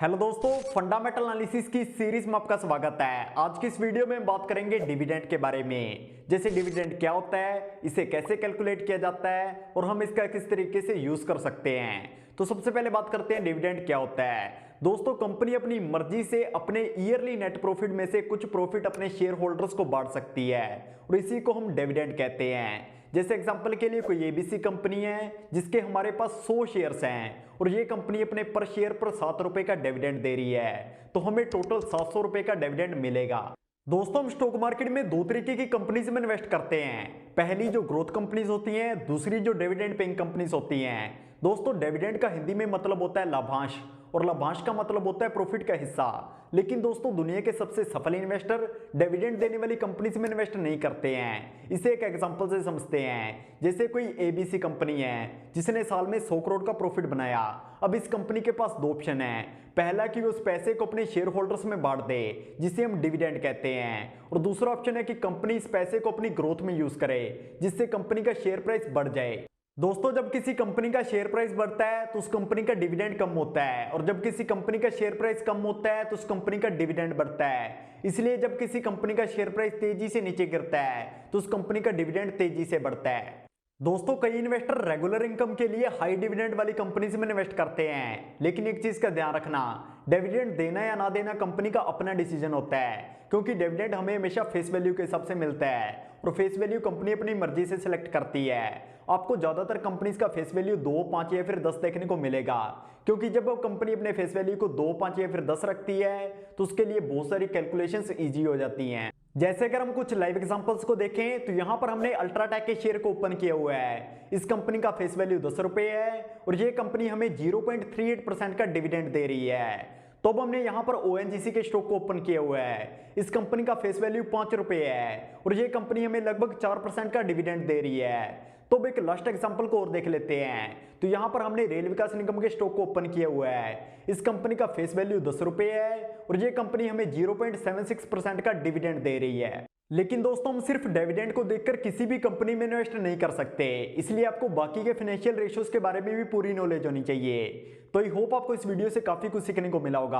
Hello दोस्तों, fundamental analysis की series में आपका स्वागत है। आज की इस वीडियो में हम बात करेंगे डिविडेंड के बारे में। जैसे डिविडेंड क्या होता है, इसे कैसे कैलकुलेट किया जाता है और हम इसका किस तरीके से यूज कर सकते हैं। तो सबसे पहले बात करते हैं डिविडेंड क्या होता है। दोस्तों, कंपनी अपनी मर्जी से अपने ईयरली नेट प्रॉफिट में से कुछ प्रॉफिट अपने शेयर होल्डर्स को बांट सकती है और इसी को हम डिविडेंड कहते हैं। जैसे एग्जांपल के लिए कोई एबीसी कंपनी है जिसके हमारे पास 100 शेयर्स हैं और ये कंपनी अपने पर शेयर पर 7 रुपए का डिविडेंड दे रही है, तो हमें टोटल 700 रुपए का डिविडेंड मिलेगा। दोस्तों, हम स्टॉक मार्केट में दो तरीके की कंपनीज में इन्वेस्ट करते हैं। पहली जो ग्रोथ कंपनीज होती हैं, दूसरी जो डिविडेंड पेइंग कंपनीज होती हैं। दोस्तों, डिविडेंड का हिंदी में मतलब होता है लाभांश और लाभांश का मतलब होता है प्रॉफिट का हिस्सा। लेकिन दोस्तों, दुनिया के सबसे सफल इन्वेस्टर डिविडेंड देने वाली कंपनीज में इन्वेस्ट नहीं करते हैं। इसे एक एग्जांपल से समझते हैं। जैसे कोई एबीसी कंपनी है जिसने साल में 100 करोड़ का प्रॉफिट बनाया। अब इस कंपनी के पास दो ऑप्शन है। पहला कि वो उस पैसे को अपने शेयर होल्डर्स में बांट दे, जिसे हम डिविडेंड कहते हैं, और दूसरा ऑप्शन है कि कंपनी इस पैसे को अपनी ग्रोथ में यूज करे, जिससे कंपनी का शेयर प्राइस बढ़ जाए। दोस्तों, जब किसी कंपनी का शेयर प्राइस बढ़ता है तो उस कंपनी का डिविडेंड कम होता है, और जब किसी कंपनी का शेयर प्राइस कम होता है तो उस कंपनी का डिविडेंड बढ़ता है। इसलिए जब किसी कंपनी का शेयर प्राइस तेजी से नीचे गिरता है तो उस कंपनी का डिविडेंड तेजी से बढ़ता है। दोस्तों, कई इन्वेस्टर रेगुलर इनकम के लिए हाई डिविडेंड वाली कंपनीज में इन्वेस्ट करते हैं, लेकिन एक चीज का ध्यान रखना, डिविडेंड देना या ना देना कंपनी का अपना डिसीजन होता है, क्योंकि डिविडेंड हमें हमेशा फेस वैल्यू के हिसाब से मिलता है और फेस वैल्यू कंपनी अपनी मर्जी से सिलेक्ट करती है। आपको ज्यादातर कंपनीज का फेस वैल्यू 2, 5 या फिर 10 देखने को मिलेगा, क्योंकि जब वो कंपनी अपने फेस वैल्यू को 2, 5 या फिर 10 रखती है तो उसके लिए बहुत सारी कैलकुलेशंस इजी हो जाती हैं। जैसे अगर हम कुछ लाइव एग्जांपल्स को देखें तो यहाँ पर हमने अल्ट्राटेक के शेयर को ओपन किया हुआ है। इस कंपनी का फेस वैल्यू 10 रुपए है और ये कंपनी हमें 0.38% का डिविडेंड दे रही है। तो अब हमने यहाँ पर ओएनजीसी के स्टॉक को ओपन किया हुआ है। इस कंपनी का फेस वैल्यू 5 रुपए है और ये कंपनी हमें लगभग 4% का डिविडेंड दे रही है। तो अब एक लास्ट एग्जांपल को और देख लेते हैं। तो यहाँ पर हमने रेल विकास निगम के स्टॉक को ओपन किया हुआ है। इस कंपनी का फेस वैल्यू 10 रुपए है और ये कंपनी हमें 0.76% का डिविडेंड दे रही है। लेकिन दोस्तों, हम सिर्फ डिविडेंड को देखकर किसी भी कंपनी में इन्वेस्ट नहीं कर सकते, इसलिए आपको बाकी के फाइनेंशियल रेशियोज के बारे में भी पूरी नॉलेज होनी चाहिए। तो आई होप आपको इस वीडियो से काफी कुछ सीखने को मिला होगा।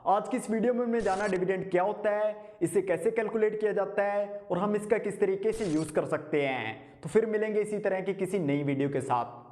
आज की इस वीडियो में हमने जाना डिविडेंड क्या होता है, इसे कैसे कैलकुलेट किया जाता है और हम इसका किस तरीके से यूज कर सकते हैं। तो फिर मिलेंगे इसी तरह की किसी नई वीडियो के साथ।